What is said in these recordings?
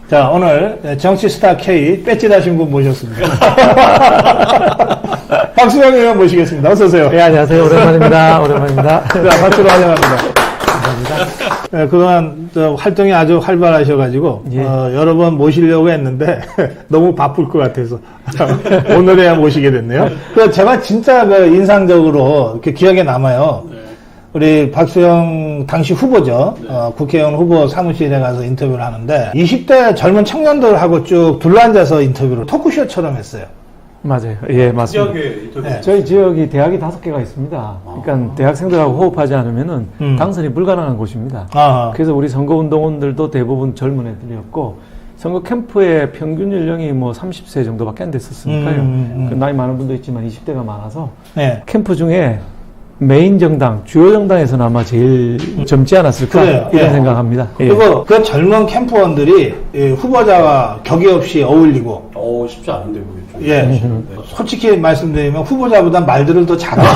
자, 오늘 정치 스타 K 빼찌다신 분 모셨습니다. 박수영 의원 모시겠습니다. 어서오세요. 네, 안녕하세요. 오랜만입니다. 오랜만입니다. 자, 박수로 환영합니다. 감사합니다. 네, 그동안 활동이 아주 활발하셔가지고, 예. 여러 번 모시려고 했는데, 너무 바쁠 것 같아서, 오늘에야 모시게 됐네요. 제가 진짜 인상적으로 이렇게 기억에 남아요. 우리 박수영 당시 후보죠. 국회의원 후보 사무실에 가서 인터뷰를 하는데 20대 젊은 청년들하고 쭉 둘러앉아서 인터뷰를 토크쇼처럼 했어요. 맞아요. 예, 맞습니다. 지역에 인터뷰. 네. 저희 지역이 대학이 5개가 있습니다. 그러니까 대학생들하고 호흡하지 않으면은 당선이 불가능한 곳입니다. 아하. 그래서 우리 선거운동원들도 대부분 젊은 애들이었고 선거 캠프의 평균 연령이 뭐 30세 정도밖에 안 됐었으니까요. 그 나이 많은 분도 있지만 20대가 많아서 네. 캠프 중에 메인 정당, 주요 정당에서는 아마 제일 젊지 않았을까 그래요. 이런 예. 생각합니다. 예. 그리고 그 젊은 캠프원들이 후보자와 격의 없이 어울리고 쉽지 않은데 그게 좀. 예. 솔직히 말씀드리면 후보자보다 말들을 더 잘하고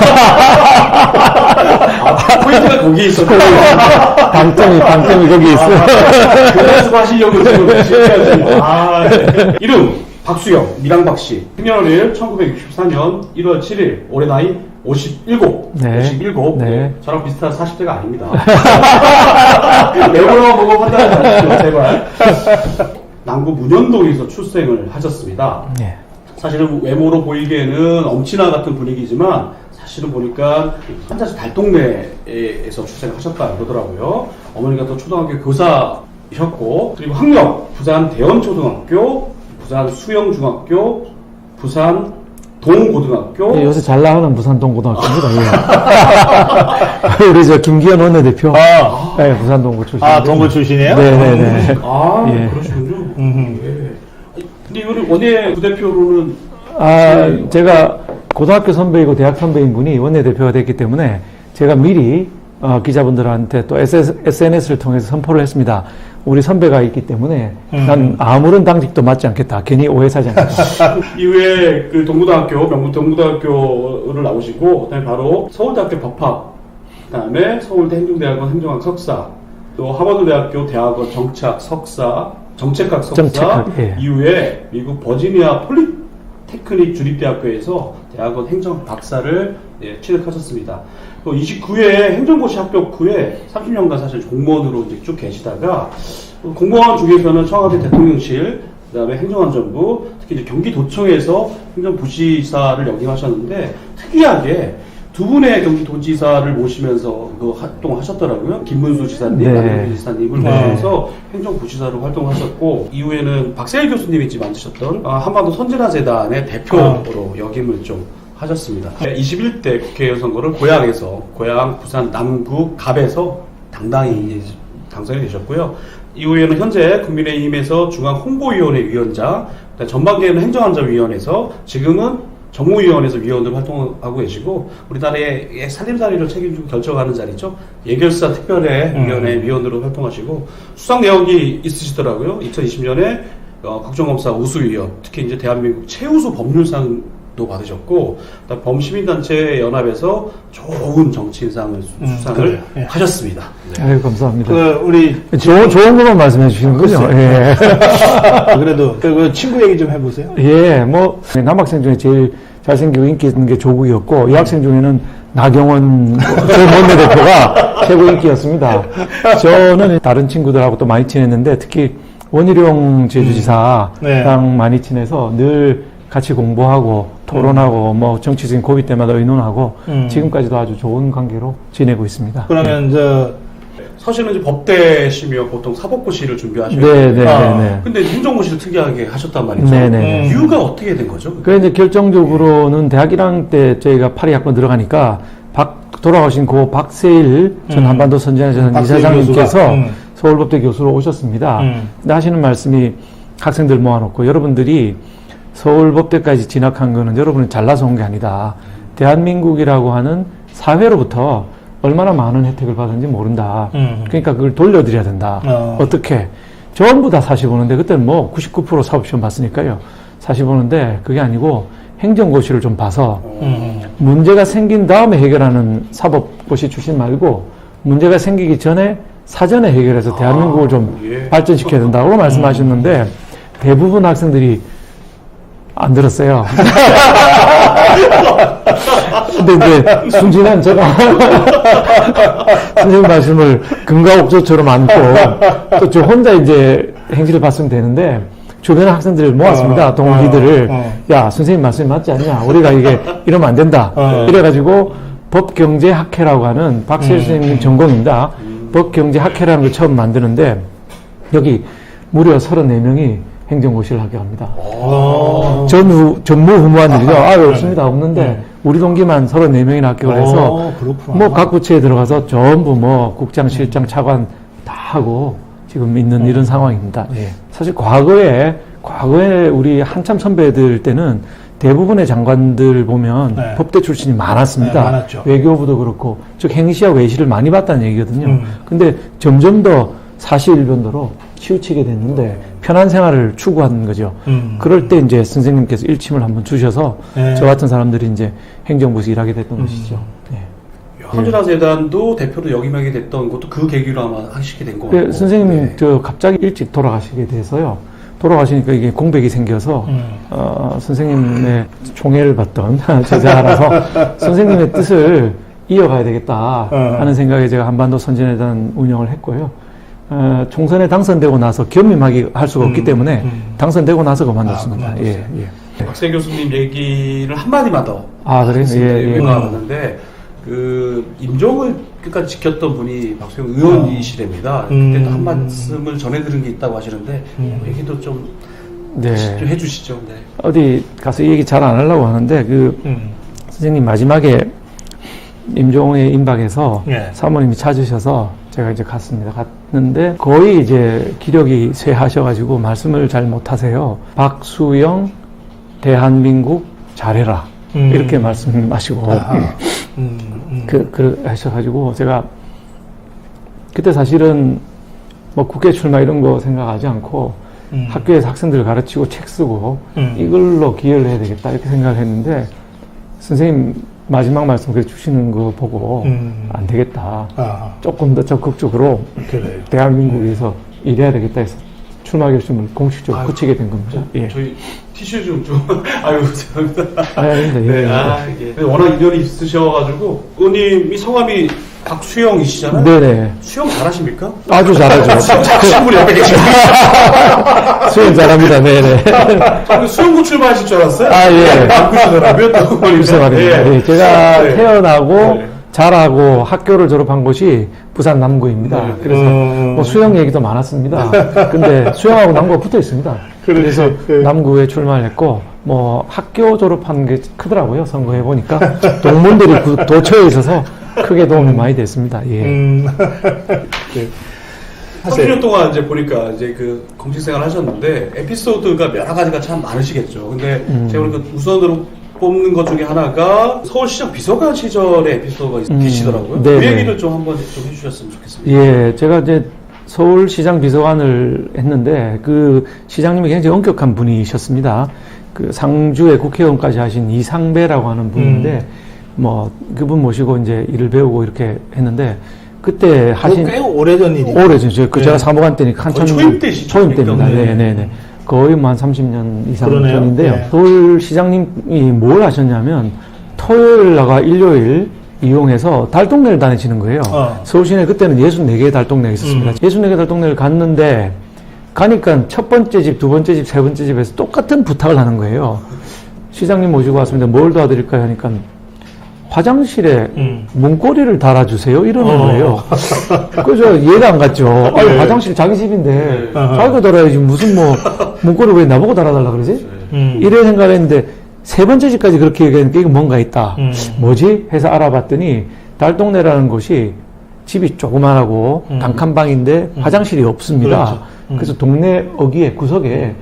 포인트가 거기에 있어. 방점이 거기 있어요. 그래서 하시려고 지금 실패하지. 이름 박수영, 미랑박씨. 생년월일 1964년 1월 7일. 올해 나이 57. 네. 57. 네. 저랑 비슷한 40대가 아닙니다. 외모로만 보고 판단하지 마십시오, 제발. 남구 문현동에서 출생을 하셨습니다. 네. 사실은 외모로 보이기에는 엄친아 같은 분위기지만 사실은 보니까 한자시 달동네에서 출생하셨다 그러더라고요. 어머니가 또 초등학교 교사이셨고, 그리고 학력 부산 대원초등학교, 부산 수영중학교, 부산 동고등학교. 예, 요새 잘 나가는 부산동고등학교입니다. 예. 우리 저 김기현 원내대표. 네, 부산동고 출신. 동고 출신이에요? 네네네. 예. 그러시군요. 예. 근데 이거는 원내 부대표로는 제가 고등학교 선배이고 대학 선배인 분이 원내대표가 됐기 때문에 제가 미리 기자분들한테 또 SNS를 통해서 선포를 했습니다. 우리 선배가 있기 때문에 난 아무런 당직도 맡지 않겠다. 괜히 오해 사지 않겠다. 이후에 그 동고등학교, 명문 동고등학교를 나오시고, 그다음에 바로 서울대학교 법학, 그다음에 서울대 행정대학원 행정학 석사, 또 하버드대학교 대학원 정치학 석사, 정책학 석사, 예. 이후에 미국 버지니아 폴리테크닉 주립대학교에서 대학원 행정 박사를 취득하셨습니다. 또 29회 행정고시 합격 후에 30년간 사실 공무원으로 이제 쭉 계시다가 공무원 중에서는 청와대 대통령실, 그다음에 행정안전부, 특히 이제 경기도청에서 행정부시사를 역임하셨는데 특이하게 두 분의 경기도지사를 모시면서 그 활동하셨더라고요. 김문수 지사님, 네. 안영길 지사님을 모시면서 행정부시사로 활동하셨고, 이후에는 박세일 교수님이 만드셨던 한반도 선진화재단의 대표로 역임을 좀 하셨습니다. 21대 국회의원 선거를 고양 부산 남구 갑에서 당당히 당선이 되셨고요. 이후에는 현재 국민의힘에서 중앙홍보위원회 위원장, 전반기에는 행정안전위원회에서 지금은 정무위원회에서 위원으로 활동하고 계시고, 우리나라의 살림살이를 책임지고 결정하는 자리죠. 예결사 특별위원회 위원으로 활동하시고, 수상 내역이 있으시더라고요. 2020년에 국정감사 우수위원, 특히 이제 대한민국 최우수 법률상도 받으셨고, 범시민단체 연합에서 좋은 정치인상을 수상을 하셨습니다. 네. 아유, 감사합니다. 우리 좋은 것만 말씀해 주시는군요. 예. 그래도 그 친구 얘기 좀 해보세요. 예, 뭐 남학생 중에 제일 잘생기고 인기 있는 게 조국이었고, 여학생 중에는 나경원 제 원내대표가 최고 인기였습니다. 저는 다른 친구들하고 또 많이 친했는데 특히 원희룡 제주지사랑 많이 친해서 늘 같이 공부하고 토론하고 뭐 정치적인 고비 때마다 의논하고 지금까지도 아주 좋은 관계로 지내고 있습니다. 그러면 사실은 이제 법대시며 보통 사법고시를 준비하셔야 네. 근데 행정고시를 특이하게 하셨단 말이죠. 네네. 이유가 어떻게 된 거죠? 그래서 이제 결정적으로는 대학 1학년 때 저희가 파리 학번 들어가니까 돌아가신 고 박세일 전 한반도 선진화재단 이사장님께서 서울법대 교수로 오셨습니다. 근데 하시는 말씀이 학생들 모아놓고 여러분들이 서울법대까지 진학한 거는 여러분이 잘나서 온 게 아니다. 대한민국이라고 하는 사회로부터 얼마나 많은 혜택을 받았는지 모른다. 그러니까 그걸 돌려드려야 된다. 어떻게? 전부 다 사시 보는데 그때는 뭐 99% 사법시험 봤으니까요. 사시 보는데 그게 아니고 행정고시를 좀 봐서 문제가 생긴 다음에 해결하는 사법고시 출신 말고 문제가 생기기 전에 사전에 해결해서 대한민국을 좀 예. 발전시켜야 된다고 말씀하셨는데 대부분 학생들이 안 들었어요. 근데 이제 순진한 제가 선생님 말씀을 금과 옥조처럼 안고 또 저 혼자 이제 행실을 봤으면 되는데 주변 학생들을 모았습니다. 동기들을. 야, 선생님 말씀이 맞지 않냐? 우리가 이게 이러면 안 된다. 이래가지고 법경제학회라고 하는 박세일 선생님 전공입니다. 법경제학회라는 걸 처음 만드는데 여기 무려 34명이 행정고시를 하게 합니다. 전무후무한들이죠. 왜 없습니다. 없는데 우리 동기만 34명이나 합격을 해서 뭐 각 부처에 들어가서 전부 뭐 국장, 실장, 차관 다 하고 지금 있는 이런 상황입니다. 예. 사실 과거에 우리 한참 선배들 때는 대부분의 장관들 보면 법대 출신이 많았습니다. 많았죠. 외교부도 그렇고 즉 행시하고 외시를 많이 봤다는 얘기거든요. 근데 점점 더 사실일변도로 치우치게 됐는데 편한 생활을 추구하는 거죠. 그럴 때 이제 선생님께서 일침을 한번 주셔서 저 같은 사람들이 이제 행정부에서 일하게 됐던 것이죠. 네. 헌신화재단도 대표로 역임하게 됐던 것도 그 계기로 아마 하시게 된 것 같고. 선생님 저 갑자기 일찍 돌아가시게 돼서요. 돌아가시니까 이게 공백이 생겨서 선생님의 총애를 받던 제자라서 선생님의 뜻을 이어가야 되겠다 하는 생각에 제가 한반도 선진회단 운영을 했고요. 총선에 당선되고 나서 겸임하게 할 수가 없기 때문에 당선되고 나서 그만뒀습니다. 예. 박세 교수님 얘기를 한마디만 더. 그래요? 예. 나왔는데, 임종을 끝까지 지켰던 분이 박수영 의원이시랍니다. 그때도 한 말씀을 전해드린 게 있다고 하시는데, 얘기도 좀 해주시죠. 네. 어디 가서 이 얘기 잘 안 하려고 하는데, 선생님 마지막에 임종에 임박해서 사모님이 찾으셔서 제가 이제 갔습니다. 갔는데 거의 이제 기력이 쇠하셔가지고 말씀을 잘 못하세요. 박수영 대한민국 잘해라 이렇게 말씀하시고 그 하셔가지고 제가 그때 사실은 뭐 국회 출마 이런 거 생각하지 않고 학교에서 학생들 가르치고 책 쓰고 이걸로 기여를 해야 되겠다 이렇게 생각했는데 선생님 마지막 말씀 주시는 거 보고 안 되겠다. 조금 더 적극적으로 대한민국에서 일해야 되겠다 해서 출마 결심을 공식적으로 굳히게 된 겁니다. 저희 티슈 좀 아유 죄송합니다. 아닙니다. 예. 워낙 인연이 있으셔가지고 의원님이 성함이 박수영이시잖아요. 네네. 수영 잘하십니까? 아주 잘하죠. 잘하시는 분이 옆에 계십니다. 수영 잘합니다. 네네. 저는 수영부 출마하실 줄 알았어요. 예. 안 그러더라고요. 글쎄 말입니다. 예. 제가 태어나고 자라고 학교를 졸업한 곳이 부산 남구입니다. 그래서 뭐 수영 얘기도 많았습니다. 근데 수영하고 남구가 붙어 있습니다. 그래서 남구에 출마를 했고 뭐 학교 졸업한 게 크더라고요. 선거해 보니까 동문들이 도처에 있어서 크게 도움이 많이 됐습니다. 예. 30년 동안 이제 보니까 이제 그 공직 생활 하셨는데 에피소드가 여러 가지가 참 많으시겠죠. 근데 제가 보니까 우선으로 뽑는 것 중에 하나가 서울시장 비서관 시절의 에피소드가 계시더라고요. 그 얘기를 좀 한번 좀 해주셨으면 좋겠습니다. 예, 제가 이제 서울시장 비서관을 했는데 그 시장님이 굉장히 엄격한 분이셨습니다. 그 상주에 국회의원까지 하신 이상배라고 하는 분인데 뭐 그분 모시고 이제 일을 배우고 이렇게 했는데 그때 하신 꽤 오래전 일이죠. 오래전이죠. 제가 사무관 때니까 한참 초임 때시죠. 초임 때입니다. 네네네. 거의 뭐 한 30년 이상 전인데요. 서울시장님이 뭘 하셨냐면 토요일 나가 일요일 이용해서 달동네를 다니시는 거예요. 서울시내 그때는 64개의 달동네가 있었습니다. 64개 달동네를 갔는데 가니까 첫 번째 집, 두 번째 집, 세 번째 집에서 똑같은 부탁을 하는 거예요. 시장님 모시고 왔습니다. 뭘 도와드릴까요? 하니까 화장실에 문고리를 달아주세요. 이러는 거예요. 그래서 이해가 안 갔죠. 화장실 자기 집인데 자기가 달아야지 무슨 뭐 문고리 왜 나보고 달아달라 그러지? 이래 생각했는데 세 번째 집까지 그렇게 얘기하니까 이거 뭔가 있다. 뭐지? 해서 알아봤더니 달동네라는 곳이 집이 조그만하고 단칸방인데 화장실이 없습니다. 그래서 동네 어귀에 구석에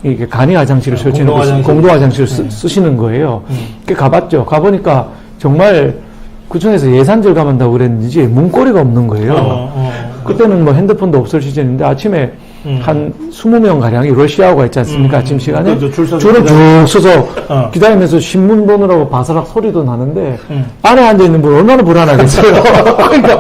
이게 간이 화장실을 설치해놓고 공동 화장실을 쓰시는 거예요. 가봤죠. 가보니까 정말 그 중에서 예산 절감한다고 그랬는지 문고리가 없는 거예요. 그때는 뭐 핸드폰도 없을 시절인데 아침에 한 20명 가량이 러시아어가 있지 않습니까? 아침 시간에 그렇죠. 줄 서서 줄을 쭉 서서 어. 기다리면서 신문 보느라고 바스락 소리도 나는데 안에 앉아 있는 분 얼마나 불안하겠어요. 그러니까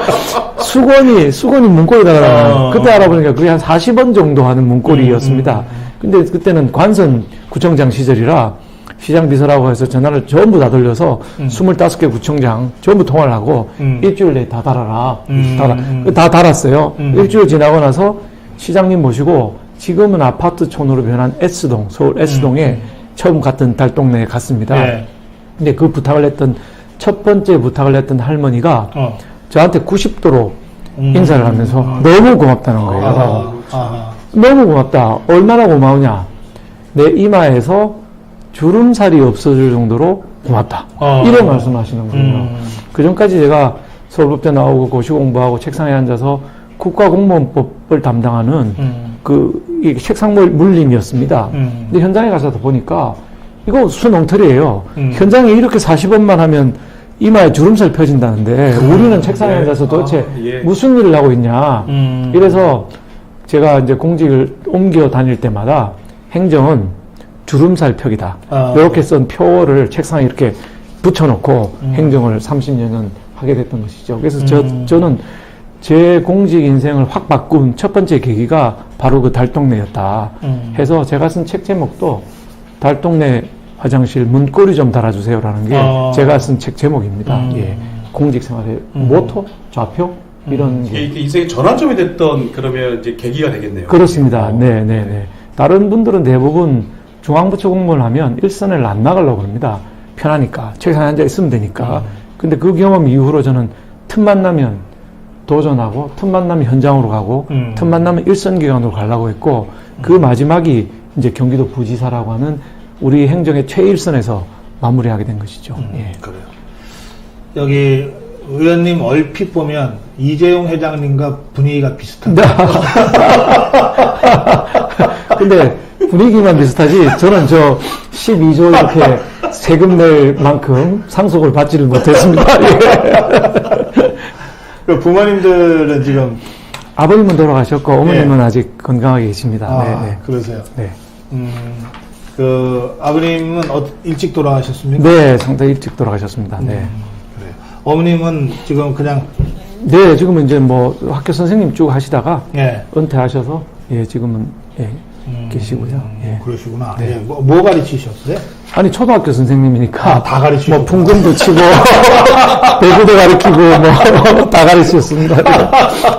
수건이 문고리다가 그때 알아보니까 그게 한 40원 정도 하는 문고리였습니다. 근데 그때는 관선 구청장 시절이라 시장 비서라고 해서 전화를 전부 다 돌려서 25개 구청장 전부 통화를 하고 일주일 내에 다 달아라. 다 달았어요. 일주일 지나고 나서 시장님 모시고 지금은 아파트촌으로 변한 S동, 서울 S동에 처음 갔던 달동네에 갔습니다. 네. 근데 그 부탁을 했던 첫 번째 부탁을 했던 할머니가 저한테 90도로 인사를 하면서 너무 고맙다는 거예요. 너무 고맙다. 얼마나 고마우냐. 내 이마에서 주름살이 없어질 정도로 고맙다. 이런 말씀하시는 거예요. 그 전까지 제가 서울법대 나오고 고시 공부하고 책상에 앉아서 국가공무원법을 담당하는 이 책상 물림이었습니다. 근데 현장에 가서 보니까 이거 수농틀이에요. 현장에 이렇게 40원만 하면 이마에 주름살 펴진다는데 우리는 책상에 앉아서 도대체 무슨 일을 하고 있냐. 이래서 제가 이제 공직을 옮겨 다닐 때마다 행정은 주름살 펴기다. 이렇게 쓴 표를 책상에 이렇게 붙여놓고 행정을 30년은 하게 됐던 것이죠. 그래서 저는 제 공직 인생을 확 바꾼 첫 번째 계기가 바로 그 달동네였다. 해서 제가 쓴 책 제목도 달동네 화장실 문고리 좀 달아주세요라는 게 제가 쓴 책 제목입니다. 예. 공직 생활의 모토, 좌표 이런 게 이게 인생의 전환점이 됐던 그러면 이제 계기가 되겠네요. 그렇습니다. 네. 다른 분들은 대부분 중앙부처 공무원을 하면 일선을 안 나가려고 합니다. 편하니까 책상에 앉아 있으면 되니까. 근데 그 경험 이후로 저는 틈만 나면 도전하고 틈만 나면 현장으로 가고 틈만 나면 일선 기관으로 가려고 했고 그 마지막이 이제 경기도 부지사라고 하는 우리 행정의 최일선에서 마무리하게 된 것이죠. 예. 그래요. 여기 의원님 얼핏 보면 이재용 회장님과 분위기가 비슷한데. 근데 분위기만 비슷하지 저는 저 12조 이렇게 세금 낼 만큼 상속을 받지를 못했습니다. 그 부모님들은 지금 아버님은 돌아가셨고 어머님은 아직 건강하게 계십니다. 네. 그러세요. 네. 그 아버님은 일찍 돌아가셨습니까? 네, 상당히 일찍 돌아가셨습니다. 네. 그래요. 어머님은 지금 그냥 네, 지금은 이제 뭐 학교 선생님 쭉 하시다가 예. 은퇴하셔서 예, 지금은 예, 계시고요. 예. 그러시구나. 네. 예. 뭐 가르치셨어요? 아니 초등학교 선생님이니까 다 가르치고 뭐 풍금도 치고 배구도 가르치고 뭐 다 가르치셨습니다.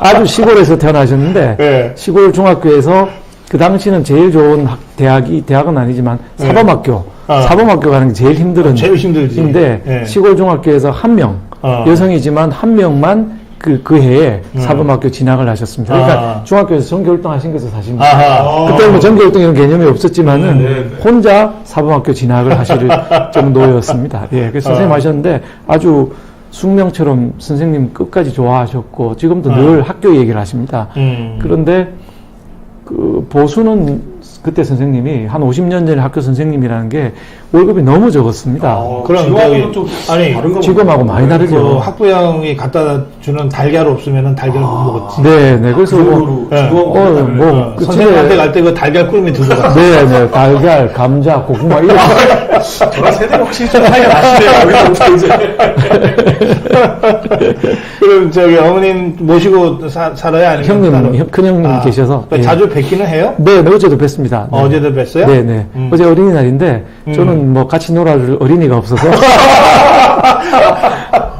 아주 시골에서 태어나셨는데 네. 시골 중학교에서 그 당시는 제일 좋은 대학은 아니지만 사범학교 사범학교 가는 게 제일 힘들은 제일 힘들지. 인데 네. 시골 중학교에서 한 명 여성이지만 한 명만 그 해에 사범학교 진학을 하셨습니다. 그러니까 중학교에서 전교율등 하신 것을 사실입니다. 그때 뭐 전교율등 이런 개념이 없었지만은 혼자 사범학교 진학을 하실 정도였습니다. 예, 그래서 선생님 하셨는데 아주 숙명처럼 선생님 끝까지 좋아하셨고 지금도 늘 학교 얘기를 하십니다. 그런데 그 보수는 그때 선생님이 한 50년 전에 학교 선생님이라는 게 월급이 너무 적었습니다. 그럼 지금하고는 좀 아니, 다른가 지금하고 많이 다르죠. 그 학부형이 갖다 주는 달걀 없으면은 달걀 못 먹었지. 네. 그래서 선생님한테 갈 때 그 달걀 꿀미 들고 갔어. 네. 달걀, 감자, 고구마 이런. 저랑 세대가 확실히 좀 차이가 나시네요. 이제. 그럼 저기 어머님 모시고 살아야 아니면 큰형님 계셔서. 예. 자주 뵙기는 해요? 네, 어제도 뵀습니다. 네. 어제도 뵀어요? 네. 어제 어린이날인데 저는 뭐 같이 놀아줄 어린이가 없어서.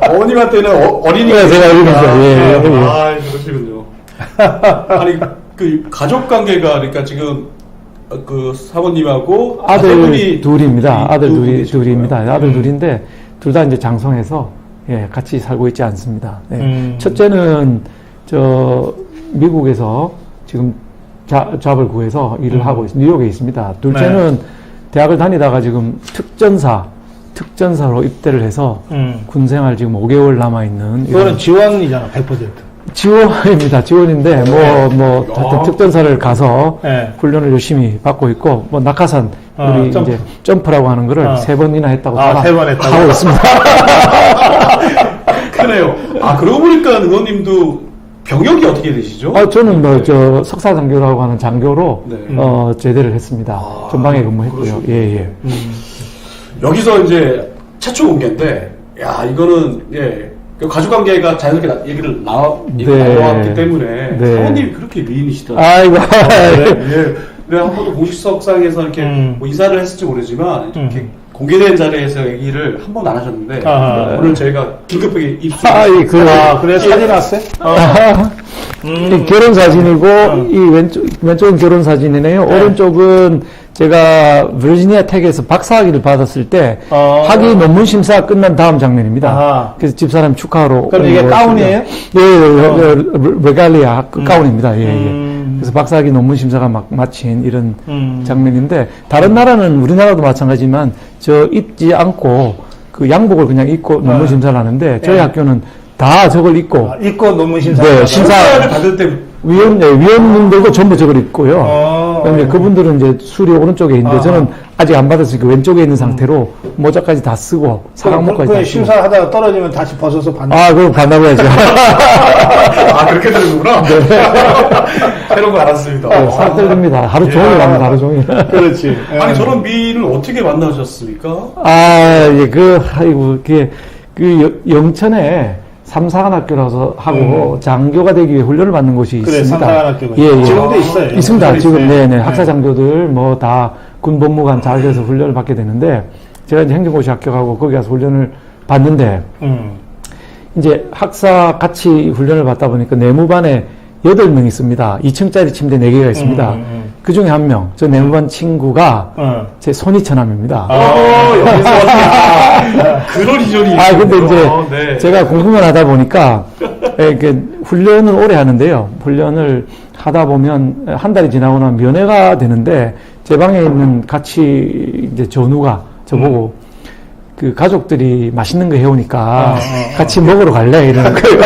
어머님한테는 어린이가 네, 제가 어린이죠. 예. 그러시군요. 아니 그 가족 관계가 그러니까 지금 그 사모님하고 아들 둘입니다. 아들 둘입니다. 아들 둘인데 둘 다 이제 장성해서 예, 같이 살고 있지 않습니다. 네. 첫째는 저 미국에서 지금 잡을 구해서 일을 하고 있습니다. 뉴욕에 있습니다. 둘째는 대학을 다니다가 지금 특전사로 입대를 해서 군생활 지금 5개월 남아있는. 그거는 지원이잖아, 100%. 지원입니다. 지원인데, 하여튼 특전사를 가서 훈련을 열심히 받고 있고, 낙하산, 우리 점프. 이제 점프라고 하는 거를 3번이나 했다고. 3번 했다고. 하고 있습니다. 크네요. 그러고 보니까 의원님도 병역이 어떻게 되시죠? 저는 석사 장교라고 하는 장교로, 네. 제대를 했습니다. 전방에 근무했고요. 예, 예. 여기서 이제 최초 공개인데, 야, 이거는, 예, 가족관계가 자연스럽게 얘기를 나왔기 때문에, 네. 사모님이 그렇게 미인이시더라고요. 아이고. 예. 네, 한 번도 공식석상에서 이렇게 뭐 인사를 했을지 모르지만, 이렇게 공개된 자리에서 얘기를 한 번도 안 하셨는데, 오늘 저희가 긴급하게 입수. 그래 사진 왔어요? 이 결혼 사진이고, 이 왼쪽은 결혼 사진이네요. 네. 오른쪽은 제가 버지니아 텍에서 박사학위를 받았을 때, 학위 논문 심사 끝난 다음 장면입니다. 그래서 집사람 축하하러. 그럼 이게 가운이에요? 예, 레갈리아 가운입니다. 예, 예. 그래서 박사학위 논문 심사가 막 마친 이런 장면인데, 다른 나라는 우리나라도 마찬가지지만, 입지 않고, 그 양복을 그냥 입고 논문 심사를 하는데, 저희 학교는 다 저걸 입고, 입고 논문 심사. 네, 심사를 받을 때 위원님들도 전부 저걸 입고요. 그런데 그분들은 이제 술이 오른쪽에 있는데 저는 아직 안 받았으니까 왼쪽에 있는 상태로 모자까지 다 쓰고 사각모까지 다 쓰고. 심사하다가 떨어지면 다시 벗어서 받는. 그럼 반다고 해야죠. 그렇게 되는구나. 새로운 거 알았습니다. 싹 들립니다. 하루 종일 합니다, 하루 종일. 그렇지. 아니, 저런 미인을 어떻게 만나셨습니까? 영천에 삼사관학교라서 하고 장교가 되기 위해 훈련을 받는 곳이 그래, 있습니다. 삼사관학교가 예. 지금도 있어요. 있습니다. 지금, 있어요. 네네. 학사 장교들 뭐 다 군법무관 잘 돼서 훈련을 받게 되는데, 제가 이제 행정고시 합격하고 거기 가서 훈련을 받는데, 이제 학사 같이 훈련을 받다 보니까 내무반에 8명 있습니다. 2층짜리 침대 4개가 있습니다. 그 중에 한 명, 저 내무반 친구가 제 손이처남입니다. 여기서 그런 이전이. 근데 이제 네. 제가 공부만 하다 보니까 훈련을 오래 하는데요. 훈련을 하다 보면 한 달이 지나고 나면 면회가 되는데 제 방에 있는 같이 이제 전우가 저보고 그 가족들이 맛있는 거 해오니까 같이 먹으러 갈래 이러는 거예요.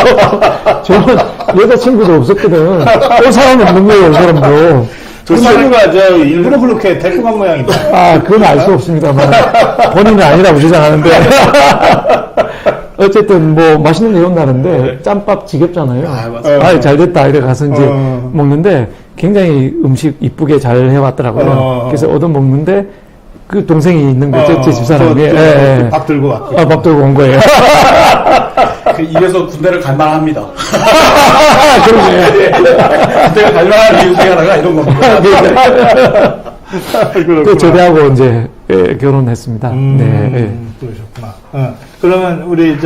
저는 여자친구도 없었거든. 올 사람 없는 거예요, 이 사람도. 그 친구가 일부러 그렇게 데리고 간 모양이다. 그건 알 수 없습니다만 본인은 아니라고 주장하는데 어쨌든 뭐 맛있는 거 해온다는데 짬밥 지겹잖아요. 맞아요. 잘 됐다 이래 가서 이제 먹는데 굉장히 음식 이쁘게 잘 해왔더라고요. 그래서 얻어 먹는데 그 동생이 있는 거죠, 제 집사람이. 밥 들고 왔고. 밥 들고 온 거예요. 그 입에서 군대를 갈만합니다. 그러네. 군대가 갈만한 이유 중에 하나가 이런 겁니다. 또 제대하고 이제 결혼했습니다. 네. 그러셨구나. 그러면 우리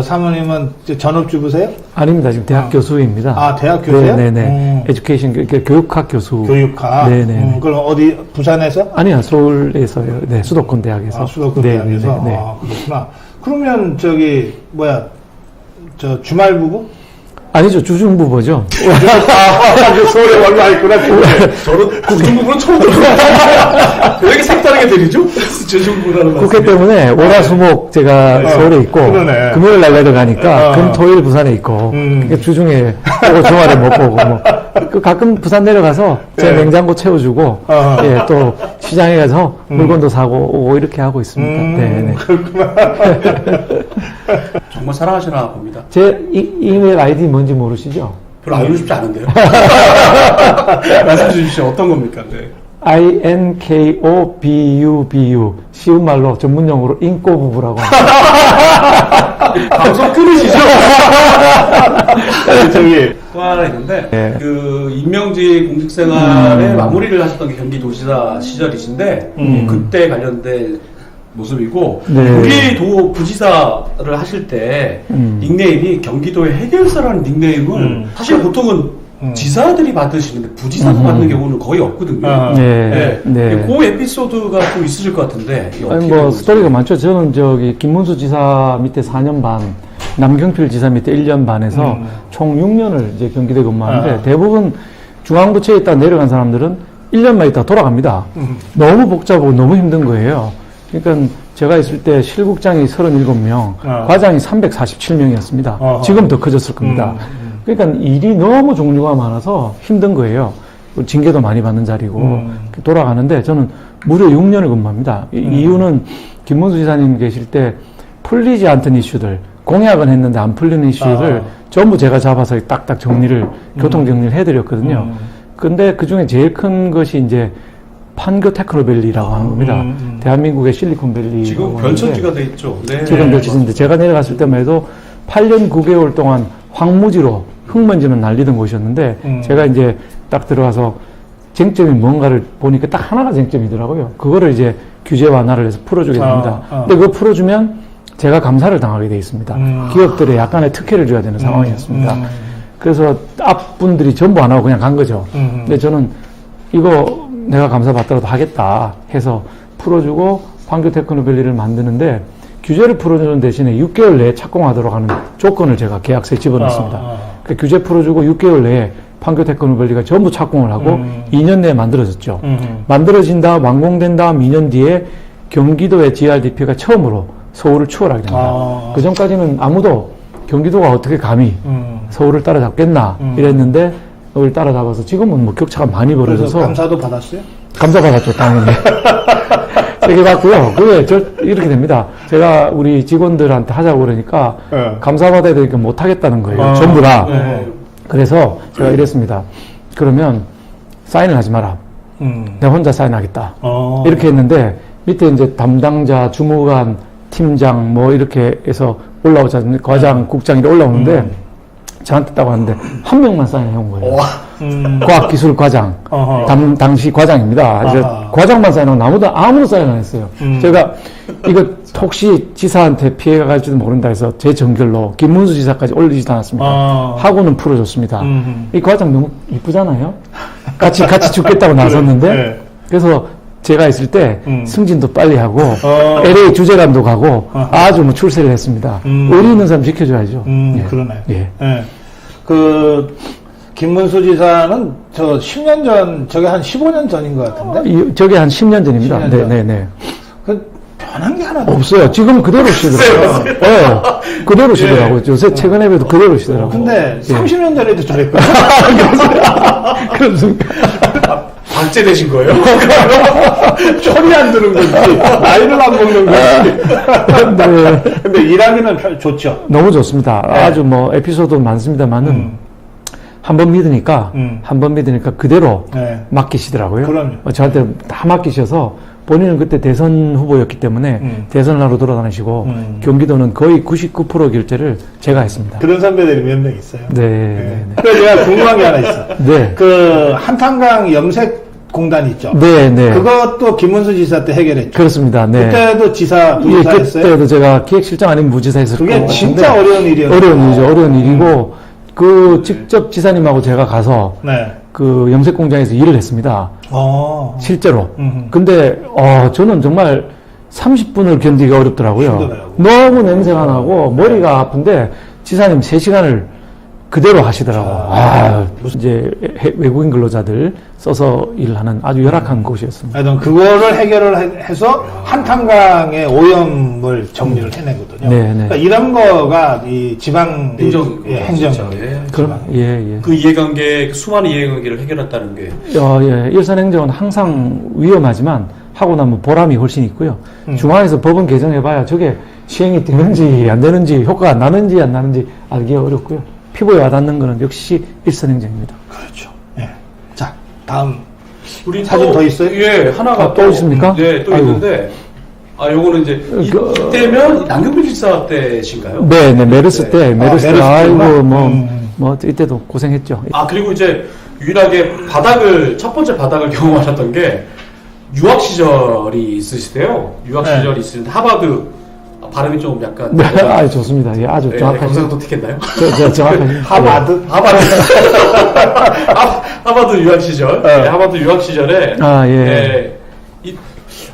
사모님은 전업주부세요? 아닙니다. 지금 대학 교수입니다. 대학 교수요? 네네. 에듀케이션, 교육학 교수. 교육학? 네네. 그럼 어디, 부산에서? 아니요, 서울에서요. 네, 수도권 대학에서. 수도권 대학에서? 네. 그렇구나. 그러면 주말 부부? 아니죠, 주중부부죠. 서울에 얼마 있구나. 저는 주중부부는 처음 들어요. 왜 이렇게 색다르게 들리죠? 주중부라는 말. 국회 때문에 월화수목 제가 서울에 있고, 그러네. 금요일 날 내려가니까, 금, 토일 부산에 있고, 그러니까 주중에 보고 주말에 못 보고, 가끔 부산 내려가서 제 냉장고 채워주고, 또 시장에 가서 물건도 사고 오고 이렇게 하고 있습니다. 네네. 그렇구나. 정말 사랑하시나 봅니다. 제 이메일 아이디 뭔지 모르시죠? 별로 알고 싶지 않은데요. 말씀 주십시오. 어떤 겁니까? 네. INKOBUBU 쉬운 말로 전문용어로 인꼬부부라고 합니다. 방송 끊으시죠? 또 하나 있는데 그 임명직 공직 생활의 마무리를 하셨던 게 경기도지사 시절이신데 그때 관련된 모습이고 경기도 부지사를 하실 때 닉네임이 경기도의 해결사라는 닉네임을 사실 보통은 지사들이 받으시는데 부지사가 받는 경우는 거의 없거든요. 그 에피소드가 좀 있으실 것 같은데. 스토리가 많죠. 저는 김문수 지사 밑에 4년 반, 남경필 지사 밑에 1년 반에서 총 6년을 이제 경기도에 근무하는데 대부분 중앙부처에 있다 내려간 사람들은 1년만 있다 돌아갑니다. 너무 복잡하고 너무 힘든 거예요. 그러니까 제가 있을 때 실국장이 37명, 과장이 347명이었습니다. 지금 더 커졌을 겁니다. 그러니까 일이 너무 종류가 많아서 힘든 거예요. 징계도 많이 받는 자리고 돌아가는데 저는 무려 6년을 근무합니다. 이유는 김문수 지사님 계실 때 풀리지 않던 이슈들, 공약은 했는데 안 풀리는 이슈를 전부 제가 잡아서 딱딱 정리를, 교통정리를 해드렸거든요. 근데 그 중에 제일 큰 것이 이제 판교 테크노밸리라고 하는 겁니다. 대한민국의 실리콘밸리. 지금 변천지가 돼 있죠. 네. 지금 별지인데 제가 내려갔을 때만 해도 8년 9개월 동안 황무지로 흙먼지는 날리던 곳이었는데 제가 이제 딱 들어가서 쟁점이 뭔가를 보니까 딱 하나가 쟁점이더라고요. 그거를 이제 규제 완화를 해서 풀어주게 됩니다. 근데 그거 풀어주면 제가 감사를 당하게 돼 있습니다. 기업들에 약간의 특혜를 줘야 되는 상황이었습니다. 그래서 앞분들이 전부 안 하고 그냥 간 거죠. 근데 저는 이거 내가 감사 받더라도 하겠다 해서 풀어주고 판교 테크노밸리를 만드는데 규제를 풀어주는 대신에 6개월 내에 착공하도록 하는 조건을 제가 계약서에 집어넣습니다. 그 규제 풀어주고 6개월 내에 판교 테크노밸리가 전부 착공을 하고 2년 내에 만들어졌죠. 만들어진 다음 완공된 다음 2년 뒤에 경기도의 GRDP가 처음으로 서울을 추월하게 됩니다. 그 전까지는 아무도 경기도가 어떻게 감히 서울을 따라잡겠나 이랬는데 서울을 따라잡아서 지금은 뭐 격차가 많이 벌어져서. 그래서 감사도 받았어요? 감사 받았죠, 당연히. 세개 받고요. 그게 이렇게 됩니다. 제가 우리 직원들한테 하자고 그러니까 감사 받아야 되니까 못 하겠다는 거예요. 전부 다. 그래서 제가 이랬습니다. 그러면 사인을 하지 마라. 내가 혼자 사인하겠다. 이렇게 했는데 밑에 이제 담당자, 주무관, 팀장 뭐 이렇게 해서 올라오지 않습니까? 과장, 국장 이렇게 올라오는데 저한테 따고 하는데 한 명만 사인해 온 거예요. 과학기술 과장, 당시 과장입니다. 이제 과장만 사인하고 나머지 아무도 사인 안 했어요. 제가 이거 혹시 지사한테 피해가 갈지도 모른다 해서 제 정결로 김문수 지사까지 올리지도 않았습니다. 하고는 풀어줬습니다. 이 과장 너무 이쁘잖아요. 같이 죽겠다고 나섰는데 네. 그래서 제가 있을 때 승진도 빨리 하고 LA 주재관도 가고 아주 뭐 출세를 했습니다. 의리 있는 사람 지켜줘야죠. 예. 그러네요. 예. 예. 그 김문수 지사는 저 10년 전, 저게 한 15년 전인 것 같은데. 저게 한 10년 전입니다. 10년 네, 전. 네, 네. 그 변한 게 하나도 없어요. 지금 그대로 시더라고요. 네, 그대로 시더라고요. 요새 최근에 봬도 그대로 시더라고요. 근데 30년 전에도 저랬거든요. 그렇습니까? 박제되신 거예요? 철이 안 드는 건지, 나이를 안 먹는 건지. 네. 근데 일하기는 좋죠. 너무 좋습니다. 아주 뭐 에피소드 많습니다만은 한 번 믿으니까 그대로 네. 맡기시더라고요. 그럼요. 저한테 다 맡기셔서 본인은 그때 대선 후보였기 때문에 대선을 하러 돌아다니시고 경기도는 거의 99% 결제를 제가 했습니다. 그런 선배들이 몇 명 있어요. 네. 네. 그래서 제가 궁금한 게 하나 있어. 네. 그 한탄강 염색공단 있죠. 네, 네. 그것도 김문수 지사 때 해결했죠. 그렇습니다. 네. 그때도 지사, 부지사 예, 했어요. 그때도 제가 기획실장 아닌 부지사 했었고. 그게 진짜 어려운 일이었어요. 어려운 일이죠. 어려운 일이고, 직접 지사님하고 제가 가서, 네. 그 염색 공장에서 일을 했습니다. 실제로. 근데, 저는 정말 30분을 견디기가 어렵더라고요. 힘들어요. 너무 냄새가 나고, 머리가 아픈데, 지사님 3시간을 그대로 하시더라고요. 이제 외국인 근로자들 써서 일하는 아주 열악한 곳이었습니다. 하여튼 그거를 해결을 해서 한탄강의 오염을 정리를 해내거든요. 네, 네. 그러니까 이런 거가 이 지방 행정. 그럼, 예. 그 이해관계, 수많은 이해관계를 해결했다는 게. 예. 일선행정은 항상 위험하지만 하고 나면 보람이 훨씬 있고요. 중앙에서 법은 개정해봐야 저게 시행이 되는지 안 되는지 효과가 나는지 안 나는지 알기가 어렵고요. 피부에 와닿는 거는 역시 일선행정입니다. 그렇죠. 예. 자, 다음 우리 사진 더 있어요? 예, 하나가 또 있습니까? 네, 또 아이고. 있는데. 요거는 이제 이때면 남경필 지사 때신가요? 네, 메르스 때, 메르스 아이고, 때구나. 뭐, 이때도 고생했죠. 그리고 이제 유일하게 첫 번째 바닥을 경험하셨던 게 유학 시절이 있으시대요. 유학 시절이 있으신데 하버드 발음이 좀 약간 네, 좋습니다. 예, 아주 정확하게. 경상도 택했나요? 정확하게. 하버드 유학 시절. 네, 하버드 유학 시절에. 예.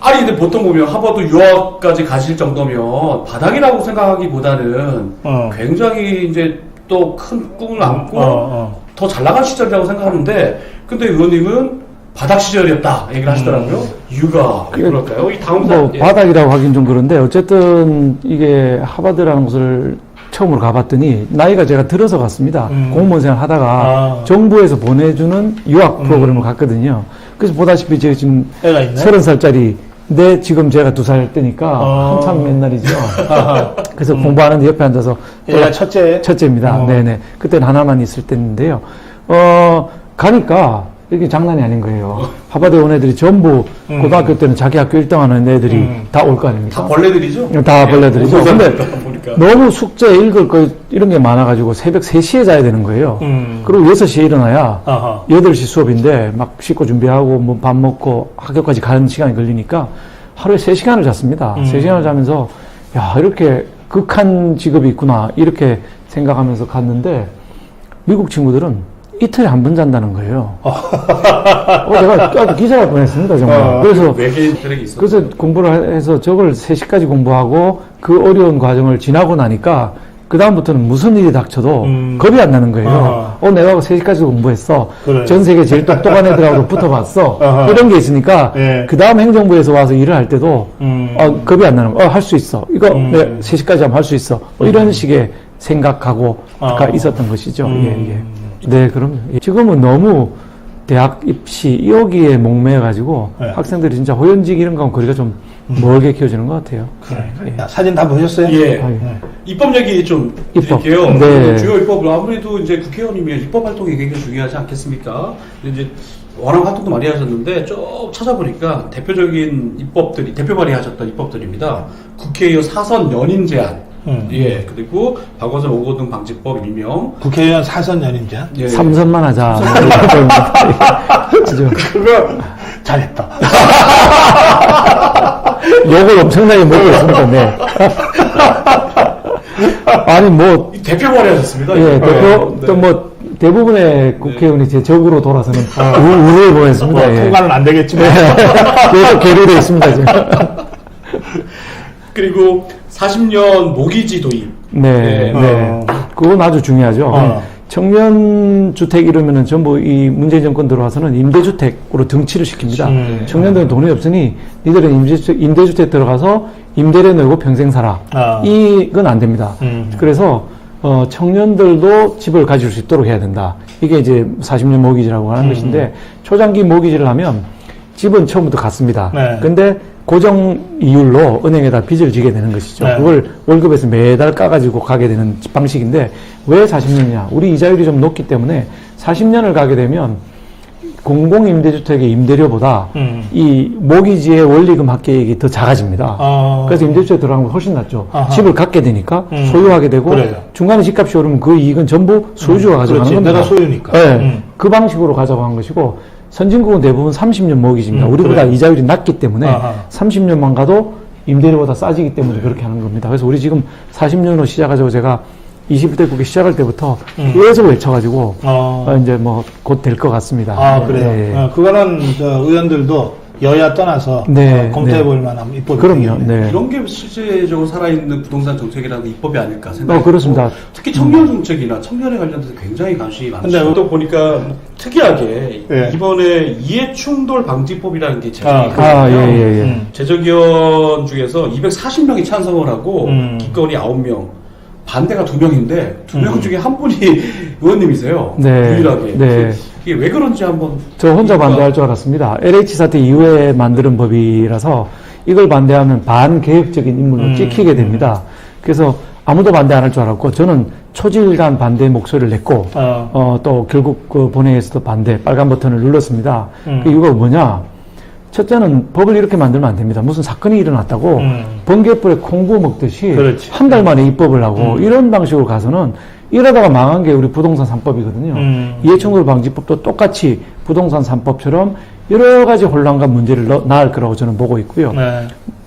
근데 보통 보면 하버드 유학까지 가실 정도면 바닥이라고 생각하기보다는 굉장히 이제 또 큰 꿈을 안고 더 잘 나간 시절이라고 생각하는데, 근데 의원님은 바닥 시절이었다 얘기를 하시더라고요. 이유가 왜 그럴까요? 이 다음 바닥이라고 하긴 좀 그런데 어쨌든 이게 하버드라는 곳을 처음으로 가봤더니 나이가 제가 들어서 갔습니다. 공무원 생활 하다가 정부에서 보내주는 유학 프로그램을 갔거든요. 그래서 보다시피 제가 지금 30살짜리 근데 지금 제가 2살 때니까 한참 옛날이죠. 그래서 공부하는데 옆에 앉아서 얘가 첫째입니다. 네네. 그때는 하나만 있을 때인데요. 가니까 이게 장난이 아닌 거예요. 하버드에 온 애들이 전부 고등학교 때는 자기 학교 1등 하는 애들이 다 올 거 아닙니까? 다 벌레들이죠? 다 벌레들이죠. 근데 보니까. 너무 숙제 읽을 거 이런 게 많아가지고 새벽 3시에 자야 되는 거예요. 그리고 6시에 일어나야 8시 수업인데 막 씻고 준비하고 뭐 밥 먹고 학교까지 가는 시간이 걸리니까 하루에 3시간을 잤습니다. 3시간을 자면서 야, 이렇게 극한 직업이 있구나 이렇게 생각하면서 갔는데 미국 친구들은 이틀에 한 번 잔다는 거예요. 내가 기절할 뻔했습니다, 정말. 그래서 그래서 공부를 해서 저걸 3시까지 공부하고 그 어려운 과정을 지나고 나니까 그 다음부터는 무슨 일이 닥쳐도 겁이 안 나는 거예요. 내가 3시까지 공부했어. 그래. 전 세계 제일 똑똑한 애들하고 붙어봤어. 이런 게 있으니까 그 다음 행정부에서 와서 일을 할 때도 겁이 안 나는 거예요. 할 수 있어. 이거 3시까지 하면 할 수 있어. 이런 식의 생각하고가 있었던 것이죠. 예. 네, 그럼요. 지금은 너무 대학 입시 여기에 목매여가지고 학생들이 진짜 호연직 이런 거 하면 거리가 좀 멀게 키워지는 것 같아요. 예. 사진 다 보셨어요? 예. 입법 얘기 좀 드릴게요. 네. 주요 입법을 아무래도 이제 국회의원이면 입법 활동이 굉장히 중요하지 않겠습니까? 이제 워낙 활동도 많이 하셨는데 쭉 찾아보니까 대표적인 입법들이 대표 발의하셨던 입법들입니다. 국회의원 사선 연임 제한. 예, 그리고 박원순 5고 등 방지법 일명 국회의원 사선 연임제한? 예. 3선만 하자. 그거 잘했다. 욕을 엄청나게 먹고 있습니다. 네. 아니 뭐 대표 발의하셨습니다. 예, 대표 또 뭐 대부분의 국회의원이 제 적으로 돌아서는 우려를 보였습니다. 예. 통과는 안 되겠지만 그래서 계류되어 있습니다. 지금. 그리고 40년 모기지 도입. 네. 그건 아주 중요하죠. 청년 주택 이러면은 전부 이 문재인 정권 들어와서는 임대주택으로 등치를 시킵니다. 청년들은 돈이 없으니 니들은 임대주택 들어가서 임대료 내고 평생 살아. 이건 안 됩니다. 그래서 청년들도 집을 가질 수 있도록 해야 된다. 이게 이제 40년 모기지라고 하는 것인데 초장기 모기지를 하면 집은 처음부터 같습니다. 근데 고정 이율로 은행에다 빚을 지게 되는 것이죠. 그걸 월급에서 매달 까가지고 가게 되는 방식인데 왜 40년이냐? 우리 이자율이 좀 높기 때문에 40년을 가게 되면 공공임대주택의 임대료보다 이 모기지의 원리금 합계액이 더 작아집니다. 그래서 임대주택에 들어가는 건 훨씬 낫죠. 집을 갖게 되니까 소유하게 되고 그래요. 중간에 집값이 오르면 그 이익은 전부 소유주가 가져가는 그렇지. 겁니다. 내가 소유니까. 네, 그 방식으로 가져간 것이고 선진국은 대부분 30년 모기지입니다. 우리보다 그래. 이자율이 낮기 때문에 30년만 가도 임대료보다 싸지기 때문에 그렇게 하는 겁니다. 그래서 우리 지금 40년으로 시작하자고 제가 21대 국회 시작할 때부터 계속 외쳐가지고 이제 뭐 곧 될 것 같습니다. 그래요. 네. 그거는 의원들도 여야 떠나서 검토해볼 만한 입법이에요. 그럼요. 네. 이런 게 실제적으로 살아있는 부동산 정책이라는 입법이 아닐까 생각해요. 그렇습니다. 특히 청년 정책이나 청년에 관련돼서 굉장히 관심이 많죠. 근데 또 보니까 특이하게 이번에 이해충돌 방지법이라는 게 제정이 예. 제적위원 중에서 240명이 찬성을 하고 기권이 9명, 반대가 2명인데 2명 중에 한 분이 의원님이세요. 유일하게. 네. 이게 왜 그런지 한번. 저 혼자 반대할 줄 알았습니다. LH 사태 이후에 만드는 법이라서 이걸 반대하면 반개혁적인 인물로 찍히게 됩니다. 그래서 아무도 반대 안 할 줄 알았고 저는 초질간 반대 목소리를 냈고 또 결국 그 본회의에서도 반대 빨간 버튼을 눌렀습니다. 그 이유가 뭐냐? 첫째는 법을 이렇게 만들면 안 됩니다. 무슨 사건이 일어났다고 번개불에 콩구 먹듯이 한 달 만에 입법을 하고 이런 방식으로 가서는 이러다가 망한 게 우리 부동산 3법이거든요. 이해충돌 방지법도 똑같이 부동산 3법처럼 여러 가지 혼란과 문제를 낳을 거라고 저는 보고 있고요.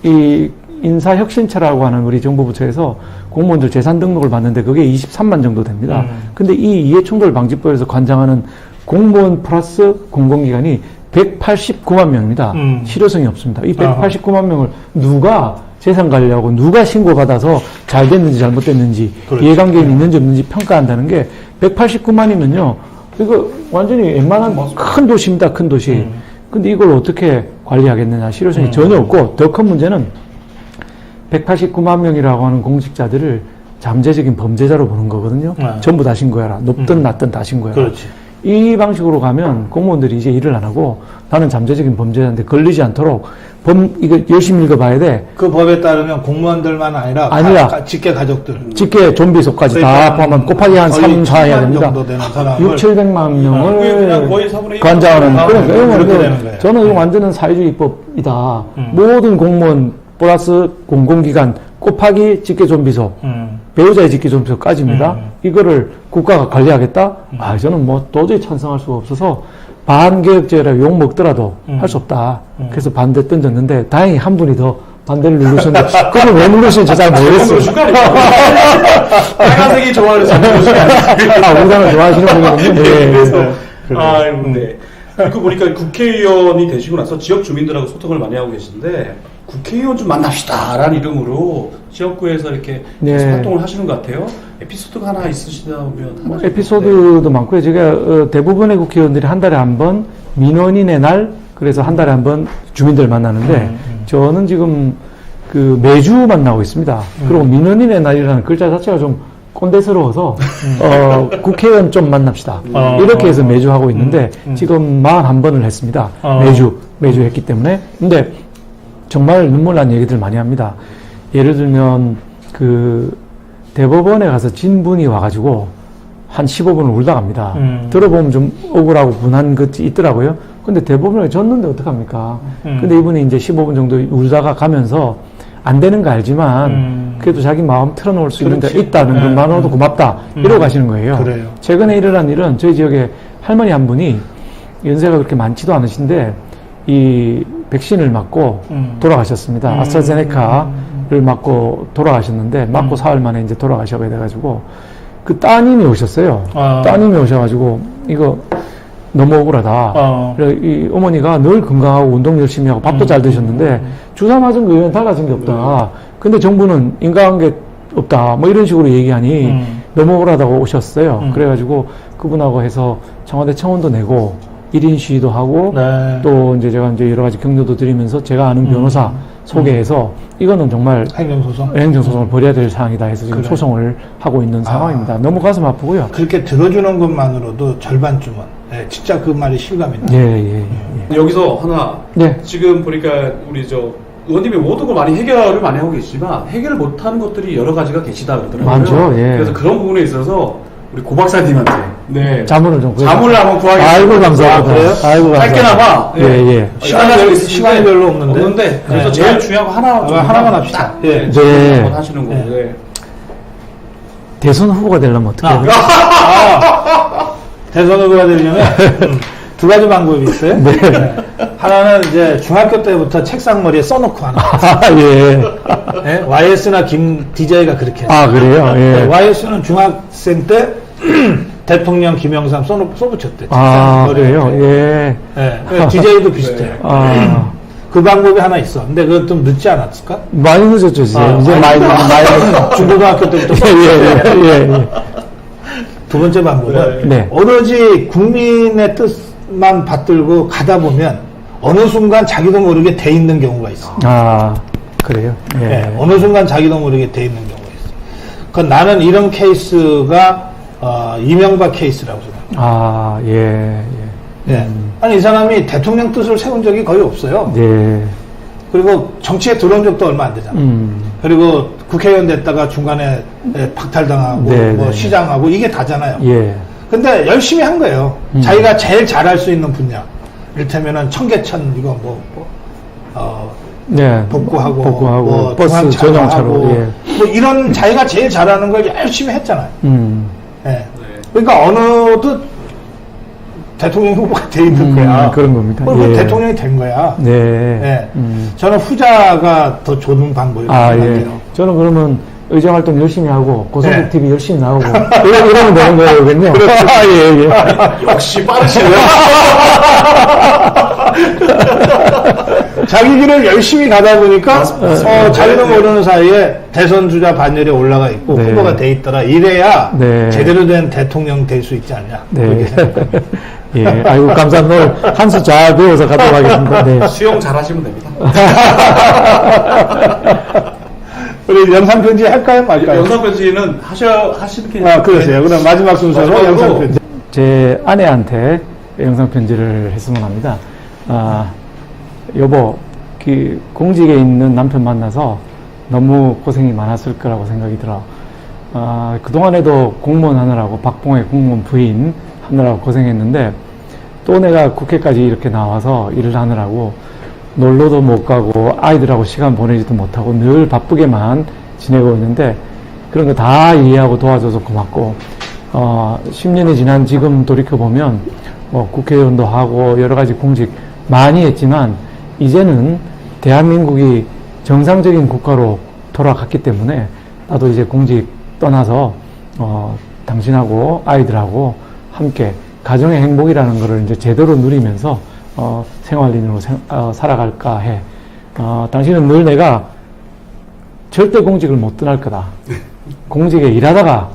이 인사혁신처라고 하는 우리 정부 부처에서 공무원들 재산 등록을 받는데 그게 23만 정도 됩니다. 근데 이 이해충돌 방지법에서 관장하는 공무원 플러스 공공기관이 189만 명입니다. 실효성이 없습니다. 이 189만 명을 누가 재산 관리하고 누가 신고받아서 잘 됐는지 잘못됐는지 이해관계는 있는지 없는지 평가한다는 게 189만이면요. 이거 완전히 웬만한 큰 도시입니다. 큰 도시. 근데 이걸 어떻게 관리하겠느냐. 실효성이 전혀 없고 더 큰 문제는 189만 명이라고 하는 공직자들을 잠재적인 범죄자로 보는 거거든요. 전부 다 신고해라. 높든 낮든 다 신고해라. 그렇지. 이 방식으로 가면 공무원들이 이제 일을 안 하고 나는 잠재적인 범죄자인데 걸리지 않도록 이거 열심히 읽어봐야 돼. 그 법에 따르면 공무원들만 아니라 직계 가족들. 직계 좀비속까지 다 포함하면 곱하기 한 3, 4 해야 됩니다. 6, 700만 명을 관장하는. 그렇게 되는 거예요. 저는 이거 완전한 사회주의법이다. 모든 공무원 플러스 공공기관 곱하기 직계 좀비속. 배우자의 직계 좀비속까지입니다. 이거를 국가가 관리하겠다? 저는 뭐 도저히 찬성할 수가 없어서 반개혁제라 욕 먹더라도 할 수 없다. 그래서 반대 던졌는데 다행히 한 분이 더 반대를 누르셨는데 그걸 왜 누르시는지 잘 모르겠어요. 빨간색이 좋아하는 장면이 우리나라 좋아하시는 분이거든요. 네. 그래서 네. 그 보니까 국회의원이 되시고 나서 지역 주민들하고 소통을 많이 하고 계신데 국회의원 좀 만납시다라는 이름으로 지역구에서 이렇게 계속 활동을 하시는 것 같아요. 에피소드가 하나 있으시다면 하나 에피소드도 많고요. 제가 대부분의 국회의원들이 한 달에 한 번 민원인의 날 그래서 한 달에 한 번 주민들 만나는데 저는 지금 그 매주 만나고 있습니다. 그리고 민원인의 날이라는 글자 자체가 좀 꼰대스러워서 국회의원 좀 만납시다. 이렇게 해서 매주 하고 있는데 지금 41번을 했습니다. 매주 했기 때문에. 근데 정말 눈물 난 얘기들 많이 합니다. 예를 들면 그 대법원에 가서 진분이 와가지고 한 15분을 울다 갑니다. 들어보면 좀 억울하고 분한 것이 있더라고요. 근데 대법원에 졌는데 어떡합니까? 근데 이분이 이제 15분 정도 울다가 가면서 안 되는 거 알지만 그래도 자기 마음 털어놓을 수 있는 데 있다는 것만으로도 고맙다. 이러고 가시는 거예요. 그래요. 최근에 일어난 일은 저희 지역에 할머니 한 분이 연세가 그렇게 많지도 않으신데 이 백신을 맞고 돌아가셨습니다. 아스트라제네카를 맞고 돌아가셨는데 맞고 사흘 만에 이제 돌아가셔야 돼가지고 그 따님이 오셨어요. 따님이 오셔가지고 이거 너무 억울하다. 그래서 이 어머니가 늘 건강하고 운동 열심히 하고 밥도 잘 드셨는데 주사 맞은 거 외에는 달라진 게 없다. 근데 정부는 인가한 게 없다. 뭐 이런 식으로 얘기하니 너무 억울하다고 오셨어요. 그래가지고 그분하고 해서 청와대 청원도 내고 1인 시위도 하고 또 이제 제가 이제 여러 가지 격려도 드리면서 제가 아는 변호사 소개해서 이거는 정말 행정소송을 벌여야 될 사항이다 해서 지금 소송을 하고 있는 상황입니다. 너무 가슴 아프고요. 그렇게 들어주는 것만으로도 절반쯤은 진짜 그 말이 실감이 나요. 여기서 하나 지금 보니까 우리 저 의원님이 모든 걸 많이 해결을 많이 하고 계시지만 해결을 못하는 것들이 여러 가지가 계시다 그러더라고요. 많죠. 그래서 그런 부분에 있어서 우리 고 박사님한테 자문을 좀 자문을 한번 구하겠습니다. 아이고 감사합니다. 아이고 짧게나마 시간이 별로 없는데 그래서 제일 중요한 거 하나만 합시다. 한번 하시는 거고. 대선 후보가 되려면 어떻게 해야 돼요? 대선 후보가 되려면 두 가지 방법이 있어요. 하나는 이제 중학교 때부터 책상머리에 써놓고 하는 거예요. YS나 김 DJ가 그렇게 해요. 그래요? YS는 중학생 때 대통령 김영삼 써붙였대. 그래요? DJ도 비슷해요. 그 방법이 하나 있어. 근데 그건 좀 늦지 않았을까? 많이 늦었죠, 이제 많이 중고등학교 때부터. 두 번째 방법은 오로지 국민의 뜻만 받들고 가다 보면 어느 순간 자기도 모르게 돼 있는 경우가 있어. 그래요? 어느 순간 자기도 모르게 돼 있는 경우가 있어. 그건 나는 이런 케이스가 이명박 케이스라고 생각해요. 아니 이 사람이 대통령 뜻을 세운 적이 거의 없어요. 그리고 정치에 들어온 적도 얼마 안 되잖아. 그리고 국회의원 됐다가 중간에 박탈당하고 뭐 시장하고 이게 다잖아요. 근데 열심히 한 거예요. 자기가 제일 잘할 수 있는 분야. 이를테면은 청계천 이거 복구하고 버스 전용차로 뭐 이런 자기가 제일 잘하는 걸 열심히 했잖아요. 그러니까 어느덧 대통령 후보가 돼 있는 거야. 그런 겁니다. 대통령이 된 거야. 저는 후자가 더 좋은 방법이라고 생각해요. 저는 그러면 의정활동 열심히 하고 고성국 TV 열심히 나오고 이러면 되는 거거든요. 역시 빠르시네요. 자기 길을 열심히 가다 보니까 자기도 모르는 사이에 대선 주자 반열에 올라가 있고 후보가 돼 있더라. 이래야 제대로 된 대통령 될 수 있지 않냐. 아이고 감사합니다. 오늘 한 수 잘 배워서 가도록 하겠습니다. 수영 잘하시면 됩니다. 우리 영상 편지 할까요, 말까요? 영상 편지는 하시는 게 그러세요. 그럼 마지막 순서로 영상 편지. 제 아내한테 영상 편지를 했으면 합니다. 여보, 공직에 있는 남편 만나서 너무 고생이 많았을 거라고 생각이 들어. 그동안에도 공무원 하느라고, 박봉의 공무원 부인 하느라고 고생했는데, 또 내가 국회까지 이렇게 나와서 일을 하느라고, 놀러도 못 가고, 아이들하고 시간 보내지도 못하고, 늘 바쁘게만 지내고 있는데, 그런 거 다 이해하고 도와줘서 고맙고, 10년이 지난 지금 돌이켜보면, 국회의원도 하고, 여러 가지 공직 많이 했지만, 이제는 대한민국이 정상적인 국가로 돌아갔기 때문에, 나도 이제 공직 떠나서, 당신하고 아이들하고 함께 가정의 행복이라는 것을 이제 제대로 누리면서, 생활인으로 살아갈까 해. 당신은 늘 내가 절대 공직을 못 떠날 거다. 공직에 일하다가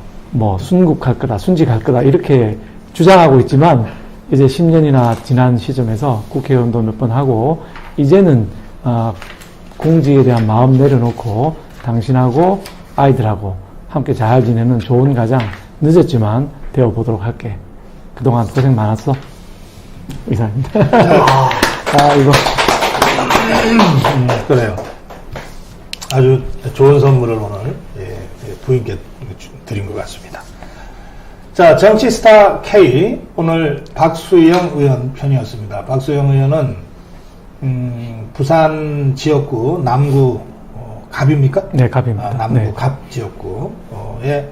순직할 거다. 이렇게 주장하고 있지만, 이제 10년이나 지난 시점에서 국회의원도 몇 번 하고, 이제는, 공직에 대한 마음 내려놓고, 당신하고 아이들하고 함께 잘 지내는 좋은 가장, 늦었지만 되어보도록 할게. 그동안 고생 많았어. 이상입니다. 이거. 그래요. 아주 좋은 선물을 오늘 부인께 드린 것 같습니다. 자, 정치스타 K, 오늘 박수영 의원 편이었습니다. 박수영 의원은 부산 지역구 남구 갑입니까? 네, 갑입니다. 남구 네. 갑 지역구의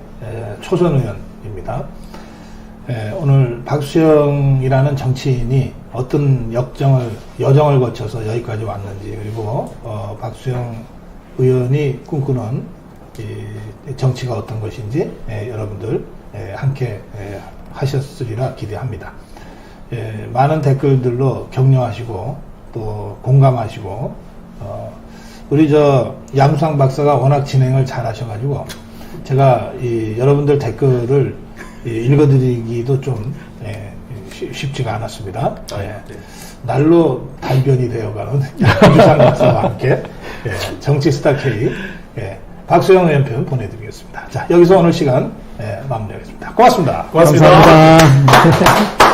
초선 의원입니다. 오늘 박수영이라는 정치인이 어떤 여정을 거쳐서 여기까지 왔는지, 그리고 박수영 의원이 꿈꾸는 정치가 어떤 것인지 여러분들 함께 하셨으리라 기대합니다. 많은 댓글들로 격려하시고 또 공감하시고, 우리 양수상 박사가 워낙 진행을 잘 하셔가지고 제가 여러분들 댓글을 읽어드리기도 좀 쉽지가 않았습니다. 날로 달변이 되어가는 유상 박사와 함께 정치스타 K 박수영 의원편 보내드리겠습니다. 자, 여기서 오늘 시간 마무리하겠습니다. 고맙습니다. 감사합니다.